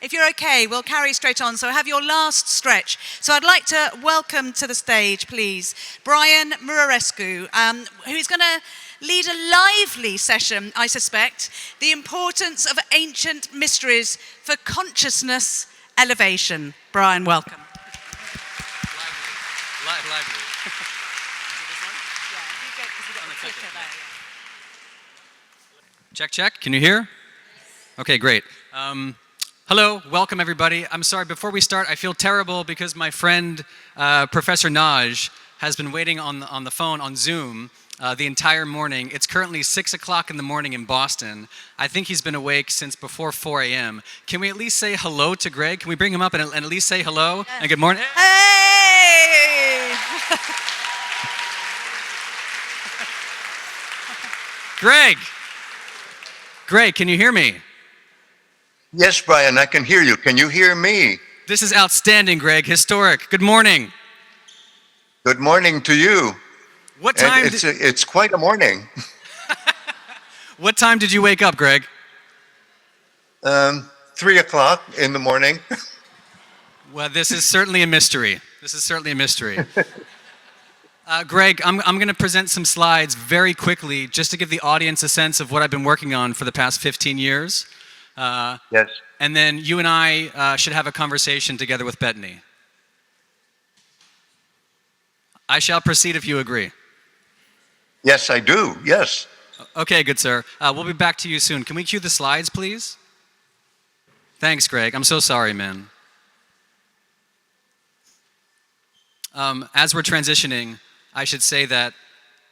If you're okay, we'll carry straight on. So have your last stretch. So I'd like to welcome to the stage, please, Brian Murarescu, who's going to lead a lively session, I suspect, the importance of ancient mysteries for consciousness elevation. Brian, welcome. Lively. Check. Can you hear? Okay, great. Hello, welcome everybody. I'm sorry, before we start, I feel terrible because my friend, Professor Nagy, has been waiting on the phone on Zoom the entire morning. It's currently 6 o'clock in the morning in Boston. I think he's been awake since before 4 a.m. Can we at least say hello to Greg? Can we bring him up and at least say hello and good morning? Hey! Greg, can you hear me? Yes, Brian, I can hear you. Can you hear me? This is outstanding, Greg. Historic. Good morning. Good morning to you. What time? It's quite a morning. What time did you wake up, Greg? 3 o'clock in the morning. Well, this is certainly a mystery. Greg, I'm going to present some slides very quickly just to give the audience a sense of what I've been working on for the past 15 years. Yes. And then you and I should have a conversation together with Bettany. I shall proceed if you agree. Yes, I do. Yes. Okay, good sir. We'll be back to you soon. Can we cue the slides, please? Thanks, Greg. I'm so sorry, man. As we're transitioning, I should say that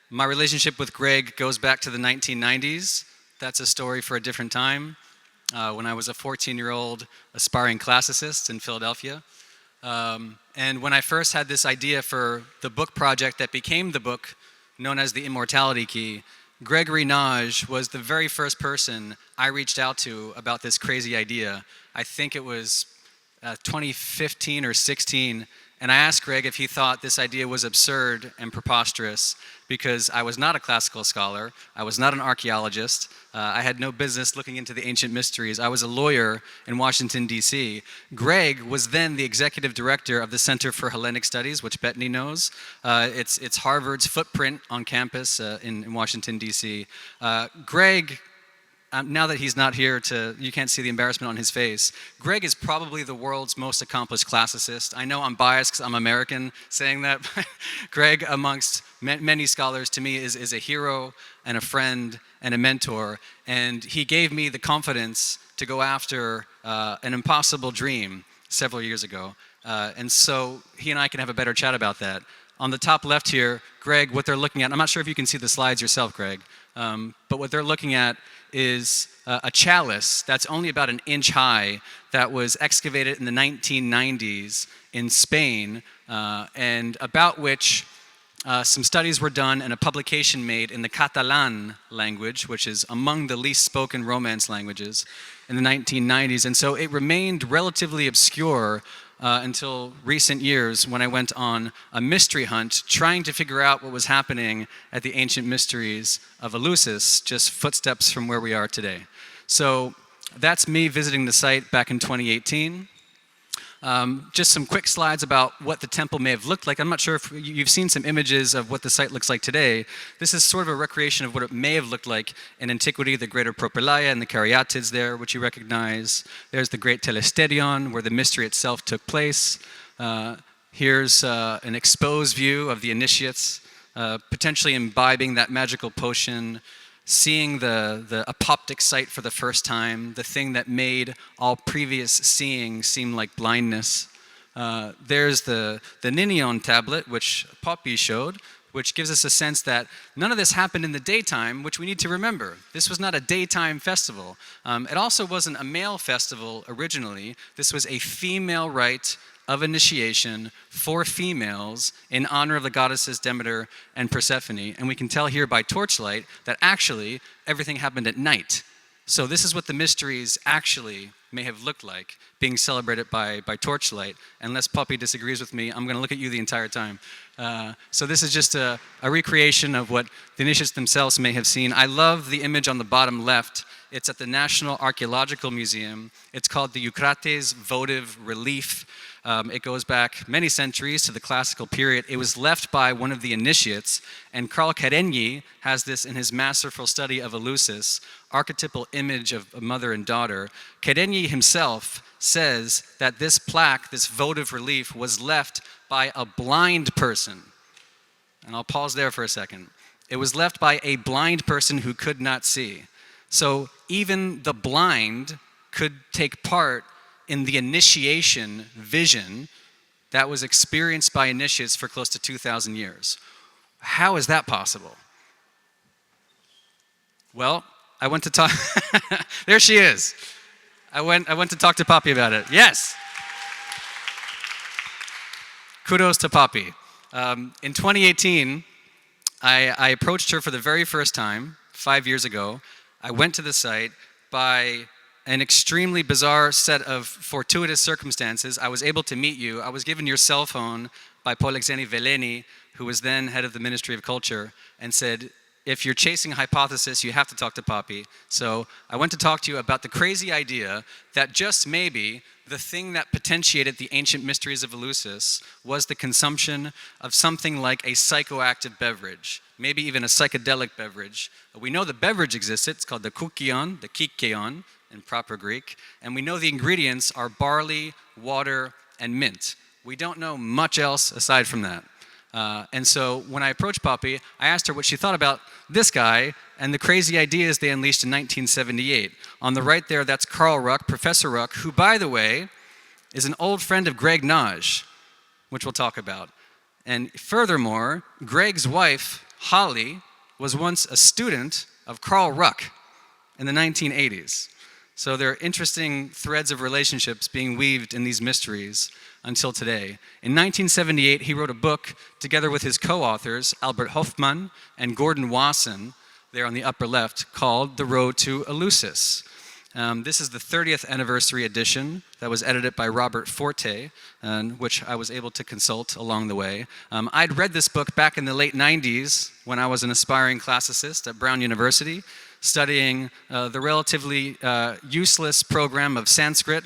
my relationship with Greg goes back to the 1990s. That's a story for a different time. When I was a 14-year-old aspiring classicist in Philadelphia. And when I first had this idea for the book project that became the book known as The Immortality Key, Gregory Nagy was the very first person I reached out to about this crazy idea. I think it was 2015 or 16, and I asked Greg if he thought this idea was absurd and preposterous because I was not a classical scholar, I was not an archaeologist, I had no business looking into the ancient mysteries. I was a lawyer in Washington, D.C. Greg was then the executive director of the Center for Hellenic Studies, which Bettany knows. It's Harvard's footprint on campus in Washington, D.C. Greg, now that he's not here, you can't see the embarrassment on his face. Greg is probably the world's most accomplished classicist. I know I'm biased because I'm American saying that. Greg, amongst many scholars, to me is a hero and a friend and a mentor. And he gave me the confidence to go after an impossible dream several years ago. And so he and I can have a better chat about that. On the top left here, Greg, what they're looking at, I'm not sure if you can see the slides yourself, Greg, but what they're looking at is a chalice that's only about an inch high that was excavated in the 1990s in Spain and about which some studies were done and a publication made in the Catalan language, which is among the least spoken Romance languages in the 1990s. And so it remained relatively obscure until recent years when I went on a mystery hunt trying to figure out what was happening at the ancient mysteries of Eleusis, just footsteps from where we are today. So that's me visiting the site back in 2018. Just some quick slides about what the temple may have looked like. I'm not sure if you've seen some images of what the site looks like today. This is sort of a recreation of what it may have looked like in antiquity, the greater Propylaea and the Caryatids there, which you recognize. There's the great Telesterion, where the mystery itself took place. Here's an exposed view of the initiates, potentially imbibing that magical potion, seeing the apoptic sight for the first time, the thing that made all previous seeing seem like blindness. There's the Ninion tablet, which Poppy showed, which gives us a sense that none of this happened in the daytime, which we need to remember. This was not a daytime festival. It also wasn't a male festival originally. This was a female rite of initiation for females in honor of the goddesses Demeter and Persephone. And we can tell here by torchlight that actually everything happened at night. So this is what the mysteries actually may have looked like being celebrated by torchlight. Unless Poppy disagrees with me, I'm going to look at you the entire time. So this is just a recreation of what the initiates themselves may have seen. I love the image on the bottom left. It's at the National Archaeological Museum. It's called the Eucrates votive relief. It goes back many centuries to the classical period. It was left by one of the initiates, and Carl Kerenyi has this in his masterful study of Eleusis, archetypal image of a mother and daughter. Kerenyi himself says that this plaque, this votive relief, was left by a blind person. And I'll pause there for a second. It was left by a blind person who could not see. So even the blind could take part in the initiation vision that was experienced by initiates for close to 2,000 years. How is that possible? Well, I went to talk, there she is. I went to talk to Poppy about it. Yes. Kudos to Poppy. In 2018, I approached her for the very first time, 5 years ago. I went to the site by an extremely bizarre set of fortuitous circumstances. I was able to meet you. I was given your cell phone by Polexeni Veleni, who was then head of the Ministry of Culture, and said, if you're chasing a hypothesis, you have to talk to Poppy. So I went to talk to you about the crazy idea that just maybe the thing that potentiated the ancient mysteries of Eleusis was the consumption of something like a psychoactive beverage, maybe even a psychedelic beverage. We know the beverage existed. It's called the koukion, the kikeon in proper Greek, and we know the ingredients are barley, water, and mint. We don't know much else aside from that. And so when I approached Poppy, I asked her what she thought about this guy and the crazy ideas they unleashed in 1978. On the right there, that's Carl Ruck, Professor Ruck, who, by the way, is an old friend of Greg Nagy, which we'll talk about. And furthermore, Greg's wife, Holly, was once a student of Carl Ruck in the 1980s. So there are interesting threads of relationships being weaved in these mysteries until today. In 1978, he wrote a book together with his co-authors, Albert Hofmann and Gordon Wasson, there on the upper left, called The Road to Eleusis. This is the 30th anniversary edition that was edited by Robert Forte, which I was able to consult along the way. I'd read this book back in the late 90s when I was an aspiring classicist at Brown University, studying the relatively useless program of Sanskrit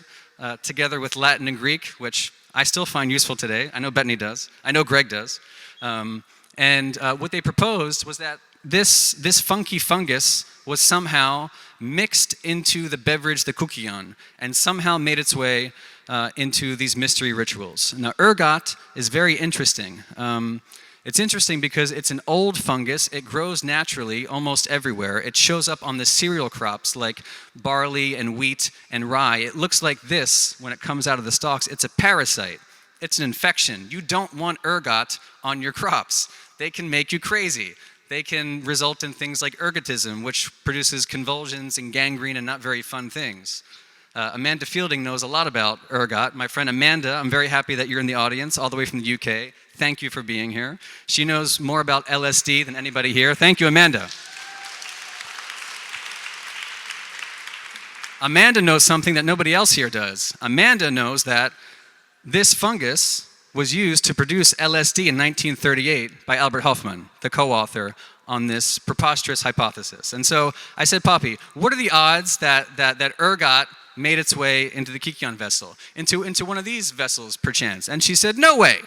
together with Latin and Greek, which I still find useful today. I know Bettany does. I know Greg does. And what they proposed was that this funky fungus was somehow mixed into the beverage, the koukion, and somehow made its way into these mystery rituals. Now, ergot is very interesting. It's interesting because it's an old fungus. It grows naturally almost everywhere. It shows up on the cereal crops like barley and wheat and rye. It looks like this when it comes out of the stalks. It's a parasite. It's an infection. You don't want ergot on your crops. They can make you crazy. They can result in things like ergotism, which produces convulsions and gangrene and not very fun things. Amanda Fielding knows a lot about ergot. My friend Amanda, I'm very happy that you're in the audience, all the way from the UK. Thank you for being here. She knows more about LSD than anybody here. Thank you, Amanda. Amanda knows something that nobody else here does. Amanda knows that this fungus was used to produce LSD in 1938 by Albert Hofmann, the co-author on this preposterous hypothesis. And so I said, Poppy, what are the odds that ergot made its way into the kikeon vessel, into one of these vessels, perchance? And she said, no way.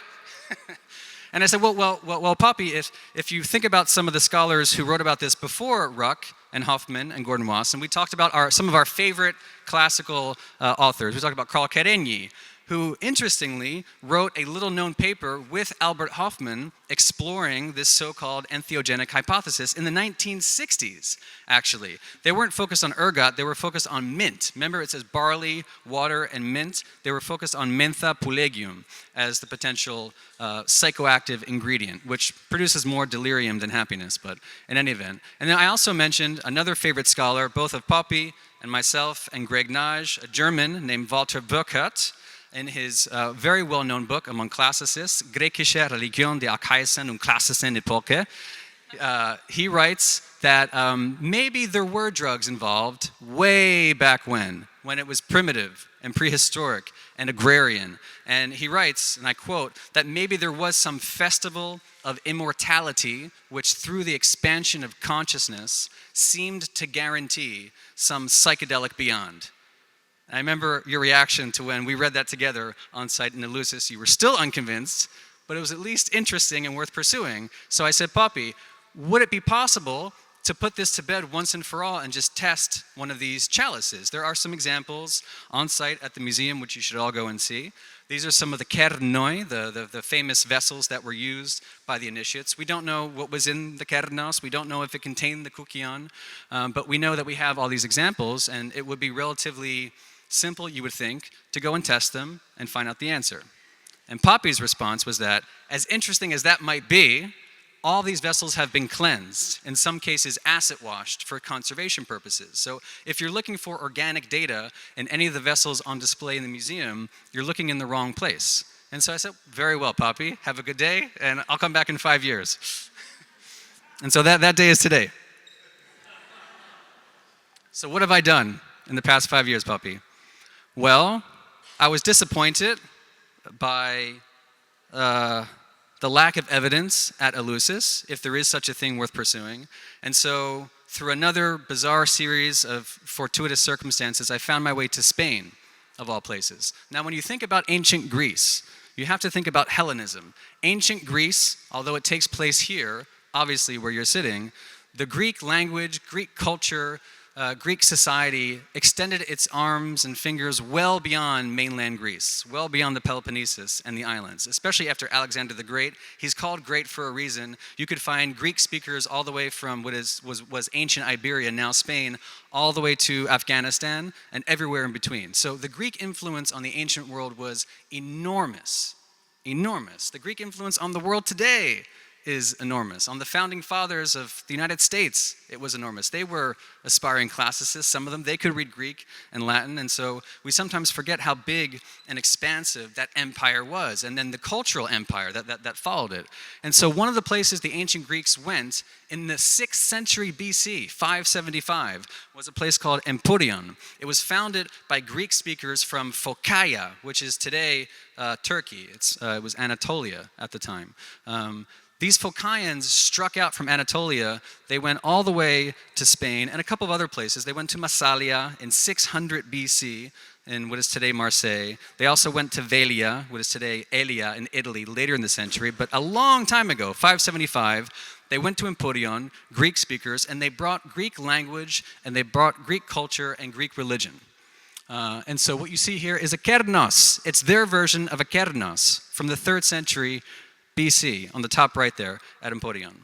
And I said, well, Poppy, if you think about some of the scholars who wrote about this before Ruck and Hoffman and Gordon Wasson, we talked about some of our favorite classical authors. We talked about Carl Kerenyi, who interestingly wrote a little-known paper with Albert Hofmann exploring this so-called entheogenic hypothesis in the 1960s, actually. They weren't focused on ergot, they were focused on mint. Remember, it says barley, water, and mint. They were focused on mentha pulegium as the potential psychoactive ingredient, which produces more delirium than happiness, but in any event. And then I also mentioned another favorite scholar, both of Poppy and myself and Greg Nagy, a German named Walter Burkhardt, in his very well-known book among classicists, Griechische Religion der Archaisen und Klassischen Epoche. He writes that maybe there were drugs involved way back when, when it was primitive and prehistoric and agrarian. And he writes, and I quote, that maybe there was some festival of immortality which through the expansion of consciousness seemed to guarantee some psychedelic beyond. And I remember your reaction to when we read that together on site in Eleusis. You were still unconvinced, but it was at least interesting and worth pursuing. So I said, Poppy, would it be possible to put this to bed once and for all and just test one of these chalices? There are some examples on site at the museum, which you should all go and see. These are some of the kernoi, the famous vessels that were used by the initiates. We don't know what was in the kernos. We don't know if it contained the kukion, but we know that we have all these examples, and it would be relatively simple, you would think, to go and test them and find out the answer. And Poppy's response was that, as interesting as that might be, all these vessels have been cleansed, in some cases acid washed for conservation purposes. So if you're looking for organic data in any of the vessels on display in the museum, you're looking in the wrong place. And so I said, very well, Poppy, have a good day, and I'll come back in 5 years. And so that day is today. So what have I done in the past 5 years, Poppy? Well, I was disappointed by the lack of evidence at Eleusis, if there is such a thing worth pursuing. And so, through another bizarre series of fortuitous circumstances, I found my way to Spain, of all places. Now, when you think about ancient Greece, you have to think about Hellenism. Ancient Greece, although it takes place here, obviously where you're sitting, the Greek language, Greek culture, Greek society extended its arms and fingers well beyond mainland Greece, well beyond the Peloponnesus and the islands, especially after Alexander the Great. He's called great for a reason. You could find Greek speakers all the way from what was ancient Iberia, now Spain, all the way to Afghanistan and everywhere in between. So the Greek influence on the ancient world was enormous, enormous. The Greek influence on the world today is enormous. On the founding fathers of the United States, it was enormous. They were aspiring classicists, some of them. They could read Greek and Latin, and so we sometimes forget how big and expansive that empire was, and then the cultural empire that followed it. And so one of the places the ancient Greeks went in the 6th century BC, 575, was a place called Emporion. It was founded by Greek speakers from Phocaia, which is today Turkey. It was Anatolia at the time. These Phocaians struck out from Anatolia. They went all the way to Spain and a couple of other places. They went to Massalia in 600 BC in what is today Marseille. They also went to Velia, what is today Elia in Italy, later in the century. But a long time ago, 575, they went to Emporion, Greek speakers, and they brought Greek language, and they brought Greek culture and Greek religion. And so what you see here is a kernos. It's their version of a kernos from the 3rd century BC, on the top right there at Emporion.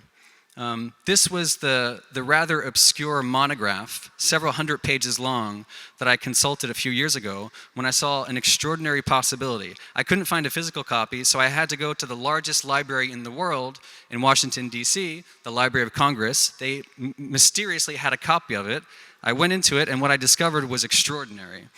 This was the rather obscure monograph, several hundred pages long, that I consulted a few years ago when I saw an extraordinary possibility. I couldn't find a physical copy, so I had to go to the largest library in the world in Washington, D.C., the Library of Congress. They mysteriously had a copy of it. I went into it, and what I discovered was extraordinary.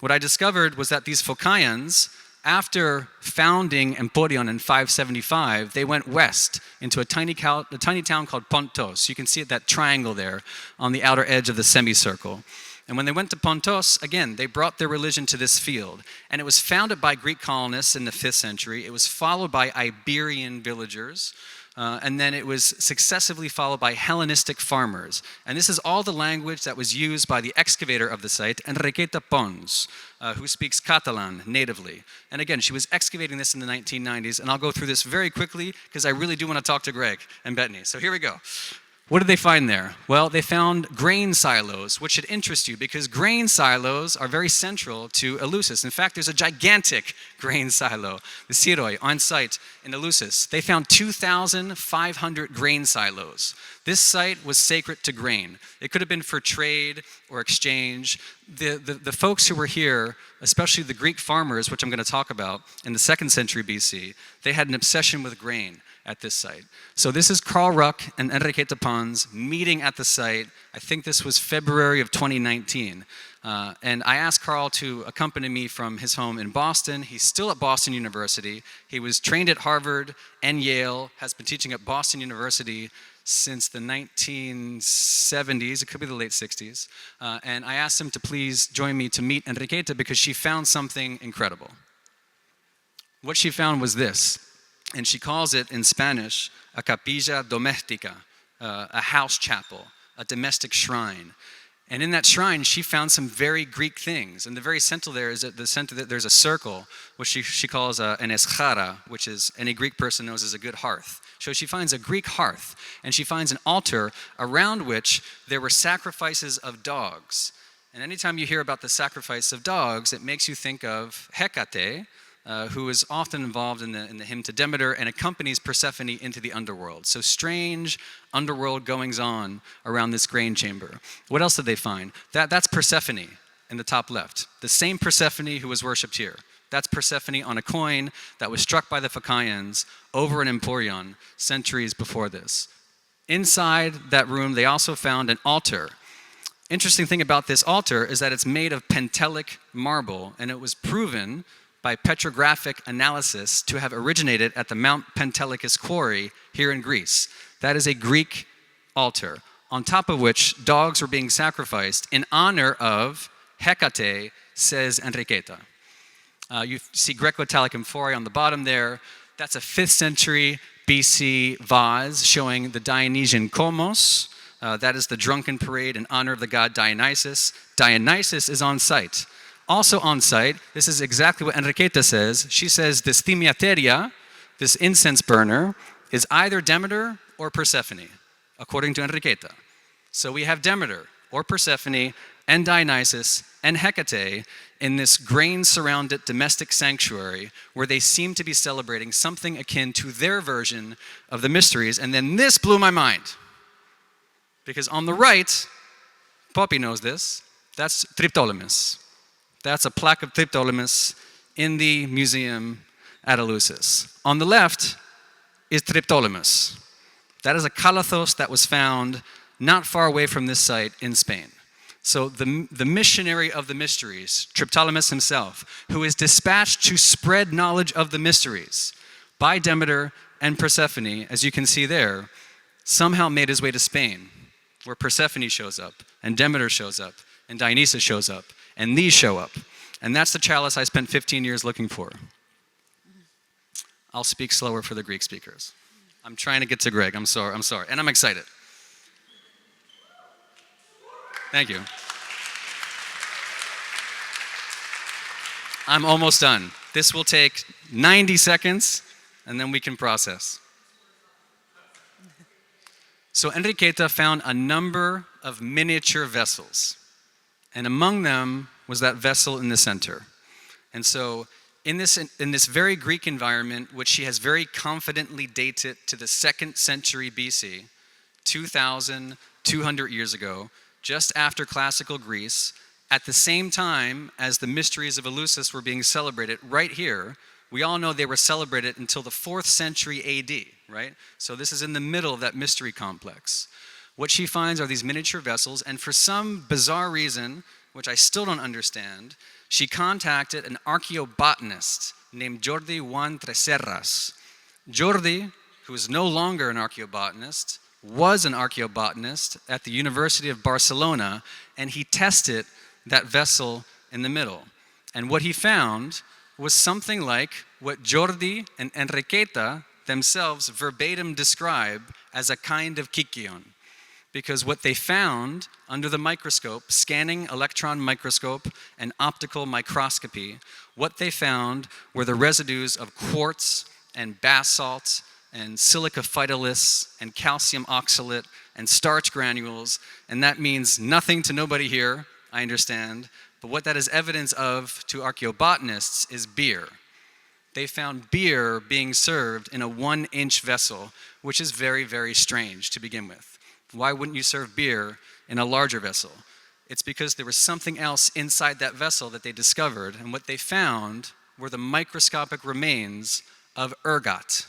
What I discovered was that these Phocaians, after founding Emporion in 575, they went west into a tiny town called Pontos. You can see that triangle there on the outer edge of the semicircle. And when they went to Pontos, again, they brought their religion to this field. And it was founded by Greek colonists in the 5th century. It was followed by Iberian villagers. And then it was successively followed by Hellenistic farmers. And this is all the language that was used by the excavator of the site, Enriqueta Pons, who speaks Catalan natively. And again, she was excavating this in the 1990s, and I'll go through this very quickly because I really do want to talk to Greg and Bettany. So here we go. What did they find there? Well, they found grain silos, which should interest you because grain silos are very central to Eleusis. In fact, there's a gigantic grain silo, the Siroi, on site in Eleusis. They found 2,500 grain silos. This site was sacred to grain. It could have been for trade or exchange. The folks who were here, especially the Greek farmers, which I'm going to talk about, in the 2nd century BC, they had an obsession with grain at this site. So this is Carl Ruck and Enriqueta Pons meeting at the site. I think this was February of 2019. And I asked Carl to accompany me from his home in Boston. He's still at Boston University. He was trained at Harvard and Yale, has been teaching at Boston University since the 1970s, it could be the late 60s, and I asked him to please join me to meet Enriqueta because she found something incredible. What she found was this, and she calls it in Spanish a capilla doméstica, a house chapel, a domestic shrine. And in that shrine, she found some very Greek things. In the very center there is at the center there's a circle, which she calls an eschara, which is any Greek person knows as a good hearth. So she finds a Greek hearth, and she finds an altar around which there were sacrifices of dogs. And anytime you hear about the sacrifice of dogs, it makes you think of Hecate, who is often involved in the hymn to Demeter and accompanies Persephone into the underworld. So strange underworld goings-on around this grain chamber. What else did they find? That's Persephone in the top left. The same Persephone who was worshipped here. That's Persephone on a coin that was struck by the Phocaeans over an emporion centuries before this. Inside that room, they also found an altar. Interesting thing about this altar is that it's made of Pentelic marble, and it was proven by petrographic analysis to have originated at the Mount Pentelicus quarry here in Greece. That is a Greek altar, on top of which dogs were being sacrificed in honor of Hecate, says Enriqueta. You see Greco-Italic amphorae on the bottom there. That's a 5th century BC vase showing the Dionysian Komos. That is the drunken parade in honor of the god Dionysus. Dionysus is on site. Also on site, this is exactly what Enriqueta says. She says this themiateria, this incense burner, is either Demeter or Persephone, according to Enriqueta. So we have Demeter or Persephone and Dionysus and Hecate in this grain-surrounded domestic sanctuary where they seem to be celebrating something akin to their version of the mysteries. And then this blew my mind. Because on the right, Poppy knows this, that's Triptolemus. That's a plaque of Triptolemus in the museum at Eleusis. On the left is Triptolemus. That is a calathos that was found not far away from this site in Spain. So the missionary of the mysteries, Triptolemus himself, who is dispatched to spread knowledge of the mysteries by Demeter and Persephone, as you can see there, somehow made his way to Spain, where Persephone shows up, and Demeter shows up, and Dionysus shows up, and these show up. And that's the chalice I spent 15 years looking for. I'll speak slower for the Greek speakers. I'm trying to get to Greg, I'm sorry, and I'm excited. Thank you. I'm almost done. This will take 90 seconds, and then we can process. So Enriqueta found a number of miniature vessels, and among them was that vessel in the center. And so in this very Greek environment, which she has very confidently dated to the 2nd century BC, 2,200 years ago, just after classical Greece, at the same time as the mysteries of Eleusis were being celebrated right here. We all know they were celebrated until the 4th century AD, right? So this is in the middle of that mystery complex. What she finds are these miniature vessels, and for some bizarre reason, which I still don't understand, she contacted an archaeobotanist named Jordi Juan Tresserras. Jordi, who is no longer an archaeobotanist, was an archaeobotanist at the University of Barcelona, and he tested that vessel in the middle. And what he found was something like what Jordi and Enriqueta themselves verbatim describe as a kind of kykion. Because what they found under the microscope, scanning electron microscope and optical microscopy, what they found were the residues of quartz and basalt and silica phytoliths and calcium oxalate and starch granules, and that means nothing to nobody here, I understand, but what that is evidence of to archaeobotanists is beer. They found beer being served in a 1-inch vessel, which is very, very strange to begin with. Why wouldn't you serve beer in a larger vessel? It's because there was something else inside that vessel that they discovered, and what they found were the microscopic remains of ergot.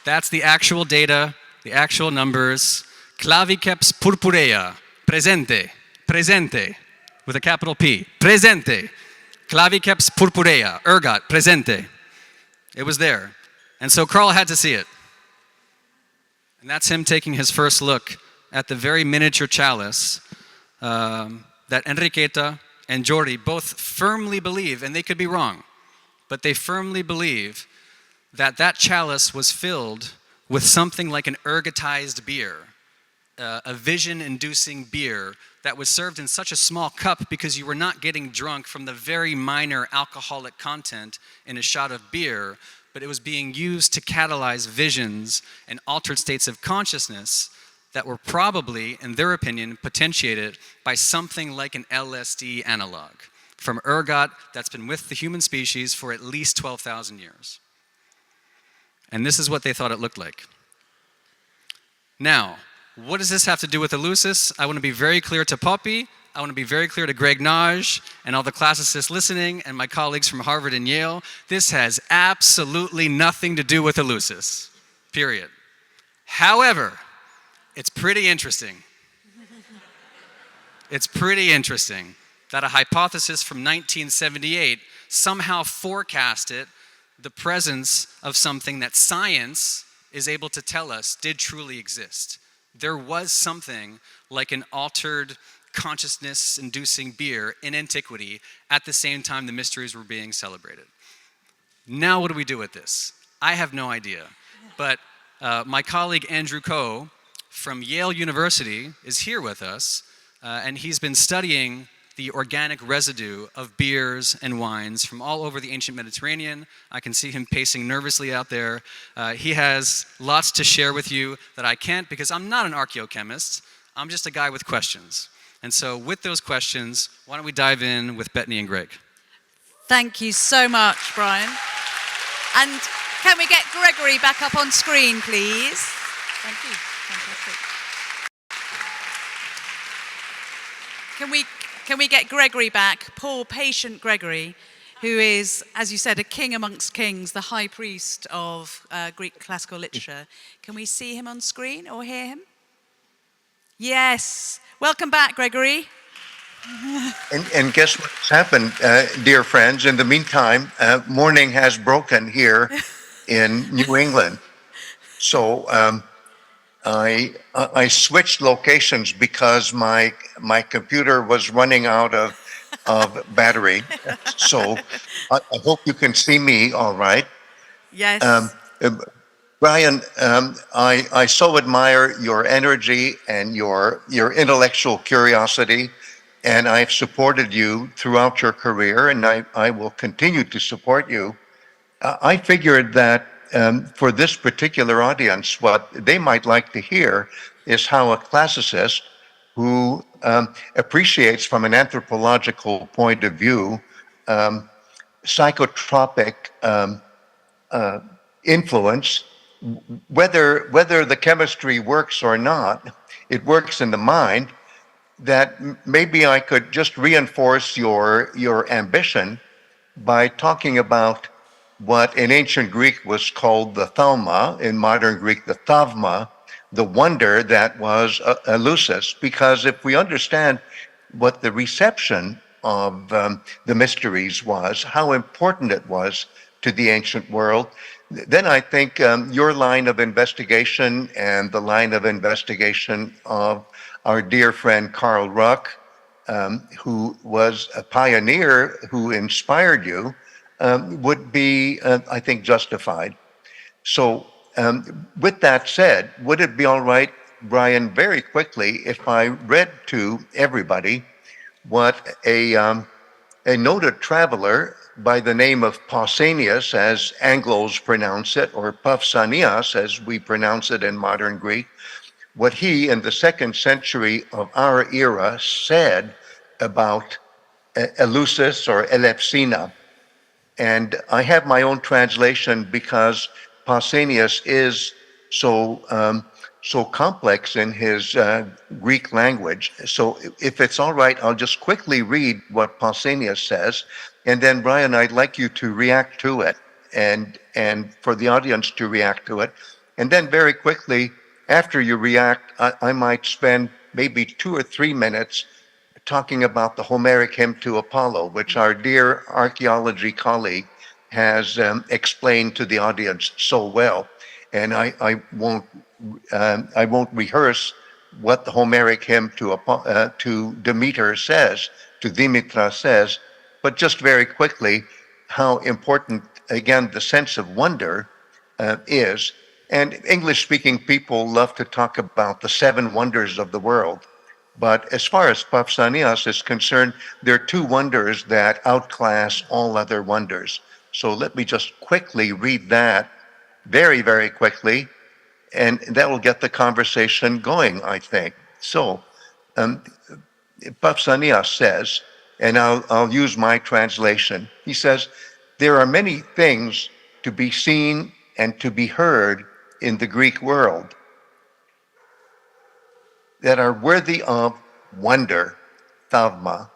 That's the actual data, the actual numbers. Claviceps purpurea, presente, with a capital P, presente. claviceps purpurea, ergot, presente. It was there. And so Carl had to see it. And that's him taking his first look at the very miniature chalice that Enriqueta and Jordi both firmly believe, and they could be wrong, but they firmly believe that that chalice was filled with something like an ergotized beer, a vision-inducing beer that was served in such a small cup because you were not getting drunk from the very minor alcoholic content in a shot of beer, but it was being used to catalyze visions and altered states of consciousness that were probably, in their opinion, potentiated by something like an LSD analog from ergot that's been with the human species for at least 12,000 years. And this is what they thought it looked like. Now, what does this have to do with Eleusis? I want to be very clear to Poppy, I want to be very clear to Greg Nagy and all the classicists listening and my colleagues from Harvard and Yale. This has absolutely nothing to do with Eleusis, period. However, it's pretty interesting. It's pretty interesting that a hypothesis from 1978 somehow forecasted the presence of something that science is able to tell us did truly exist. There was something like an altered consciousness-inducing beer in antiquity at the same time the mysteries were being celebrated. Now what do we do with this? I have no idea, but my colleague Andrew Coe from Yale University is here with us, and he's been studying the organic residue of beers and wines from all over the ancient Mediterranean. I can see him pacing nervously out there. He has lots to share with you that I can't because I'm not an archaeochemist. I'm just a guy with questions. And so with those questions, why don't we dive in with Bettany and Greg? Thank you so much, Brian. And can we get Gregory back up on screen, please? Thank you. Fantastic. Can we get Gregory back? Poor, patient Gregory, who is, as you said, a king amongst kings, the high priest of Greek classical literature. Can we see him on screen or hear him? Yes. Welcome back, Gregory. And guess what's happened, dear friends? In the meantime, morning has broken here in New England. So I switched locations because my computer was running out of battery. So I hope you can see me all right. Yes. Brian, I so admire your energy and your intellectual curiosity, and I've supported you throughout your career, and I will continue to support you. I figured that for this particular audience, what they might like to hear is how a classicist who appreciates from an anthropological point of view psychotropic influence, whether the chemistry works or not, it works in the mind, that maybe I could just reinforce your ambition by talking about what in ancient Greek was called the thalma, in modern Greek the thavma, the wonder that was Eleusis. Because if we understand what the reception of the mysteries was, how important it was to the ancient world, then I think your line of investigation and the line of investigation of our dear friend Carl Ruck, who was a pioneer who inspired you, would be, I think, justified. So with that said, would it be all right, Brian, very quickly, if I read to everybody what a noted traveler by the name of Pausanias, as Anglos pronounce it, or Pausanias, as we pronounce it in modern Greek, what he in the 2nd century of our era said about Eleusis or Elefsina. And I have my own translation because Pausanias is so complex in his Greek language. So if it's all right, I'll just quickly read what Pausanias says. And then, Brian, I'd like you to react to it and for the audience to react to it. And then very quickly, after you react, I might spend maybe 2 or 3 minutes talking about the Homeric hymn to Apollo, which our dear archaeology colleague has explained to the audience so well. And I won't rehearse what the Homeric hymn to Demeter says, to Dimitra says, but just very quickly, how important, again, the sense of wonder is. And English-speaking people love to talk about the 7 wonders of the world. But as far as Pausanias is concerned, there are 2 wonders that outclass all other wonders. So let me just quickly read that very, very quickly, and that will get the conversation going, I think. So, Pausanias says, and I'll use my translation. He says, there are many things to be seen and to be heard in the Greek world that are worthy of wonder, thauma.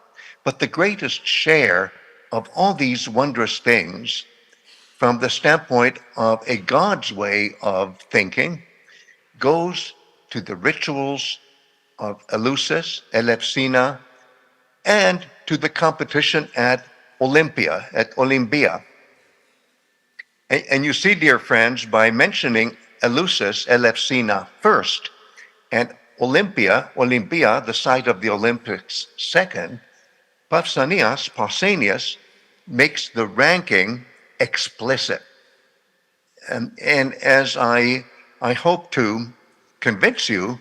But the greatest share of all these wondrous things, from the standpoint of a God's way of thinking, goes to the rituals of Eleusis, Elefsina, and to the competition at Olympia. And you see, dear friends, by mentioning Eleusis, Elefsina first, and Olympia, the site of the Olympics second, Pausanias makes the ranking explicit. And as I hope to convince you,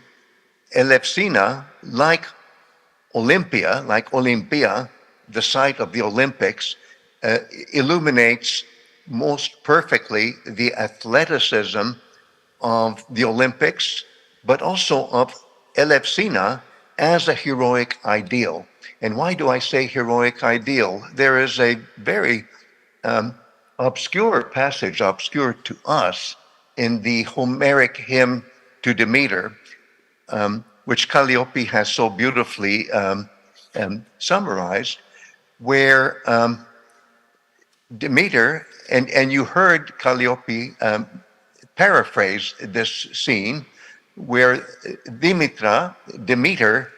Elefsina, like Olympia, the site of the Olympics, illuminates most perfectly the athleticism of the Olympics, but also of Elefsina as a heroic ideal. And why do I say heroic ideal? There is a very obscure passage, obscure to us, in the Homeric hymn to Demeter, which Calliope has so beautifully summarized, where Demeter, and you heard Calliope paraphrase this scene, where Demeter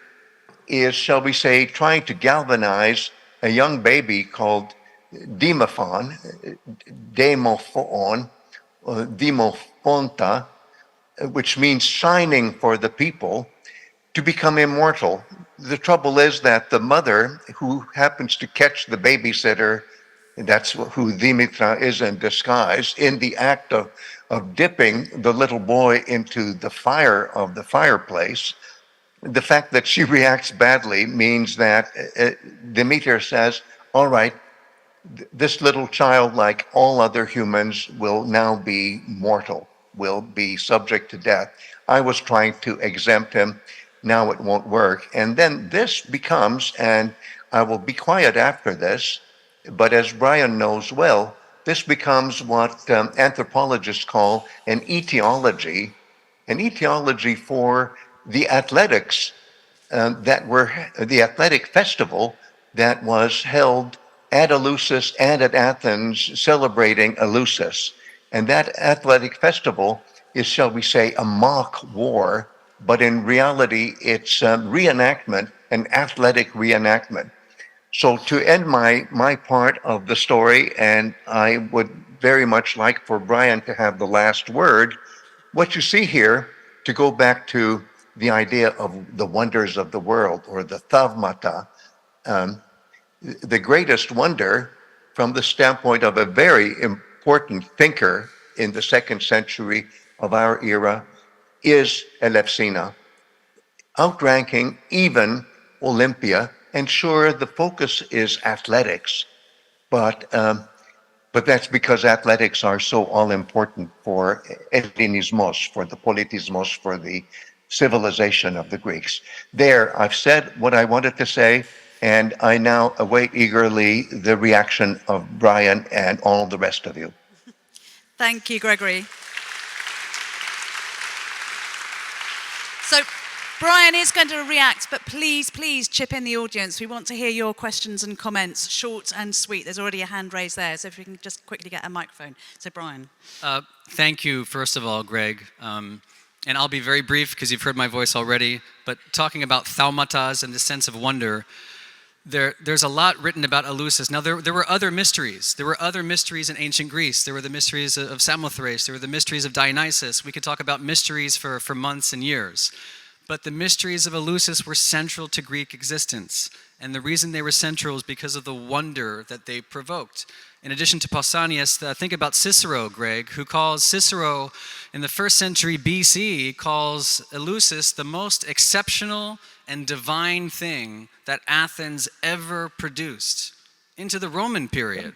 is, shall we say, trying to galvanize a young baby called Demophon, Demophonta, which means shining for the people, to become immortal. The trouble is that the mother, who happens to catch the babysitter, and that's who Dimitra is in disguise, in the act of dipping the little boy into the fire of the fireplace, the fact that she reacts badly means that Demeter says, all right, this little child, like all other humans, will now be mortal, will be subject to death. I was trying to exempt him. Now it won't work. And then this becomes, and I will be quiet after this, but as Brian knows well, this becomes what anthropologists call an etiology for the athletics the athletic festival that was held at Eleusis and at Athens, celebrating Eleusis. And that athletic festival is, shall we say, a mock war, but in reality, it's a reenactment, an athletic reenactment. So to end my part of the story, and I would very much like for Brian to have the last word, what you see here, to go back to the idea of the wonders of the world, or the thaumata, the greatest wonder from the standpoint of a very important thinker in the 2nd century of our era is Elefsina, outranking even Olympia. And sure, the focus is athletics, but that's because athletics are so all important for Hellenismos, for the politismos, for the civilization of the Greeks. There, I've said what I wanted to say, and I now await eagerly the reaction of Brian and all the rest of you. Thank you, Gregory. So Brian is going to react, but please chip in the audience. We want to hear your questions and comments, short and sweet. There's already a hand raised there, so if we can just quickly get a microphone. So Brian. Thank you, first of all, Greg. and I'll be very brief because you've heard my voice already, but talking about thaumatas and the sense of wonder, there's a lot written about Eleusis. Now, there were other mysteries. There were other mysteries in ancient Greece. There were the mysteries of Samothrace. There were the mysteries of Dionysus. We could talk about mysteries for months and years. But the mysteries of Eleusis were central to Greek existence. And the reason they were central is because of the wonder that they provoked. In addition to Pausanias, think about Cicero, Greg, who calls Cicero in the 1st century BC, calls Eleusis the most exceptional and divine thing that Athens ever produced into the Roman period.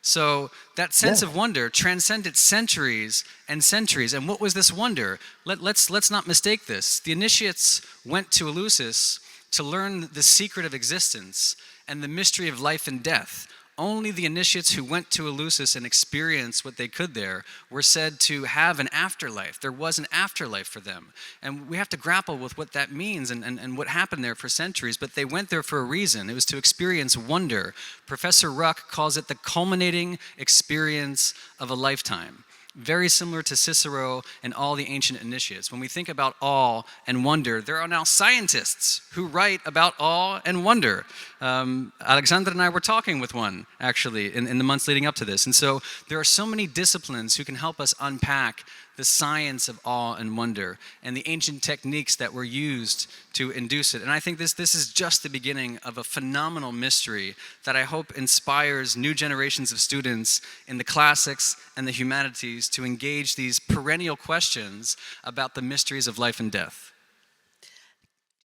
So that sense of wonder transcended centuries and centuries. And what was this wonder? Let's not mistake this. The initiates went to Eleusis to learn the secret of existence and the mystery of life and death. Only the initiates who went to Eleusis and experienced what they could there were said to have an afterlife. There was an afterlife for them. And we have to grapple with what that means and what happened there for centuries. But they went there for a reason. It was to experience wonder. Professor Ruck calls it the culminating experience of a lifetime. Very similar to Cicero and all the ancient initiates. When we think about awe and wonder, there are now scientists who write about awe and wonder. Alexandra and I were talking with one, actually, in the months leading up to this. And so there are so many disciplines who can help us unpack the science of awe and wonder and the ancient techniques that were used to induce it. And I think this is just the beginning of a phenomenal mystery that I hope inspires new generations of students in the classics and the humanities to engage these perennial questions about the mysteries of life and death.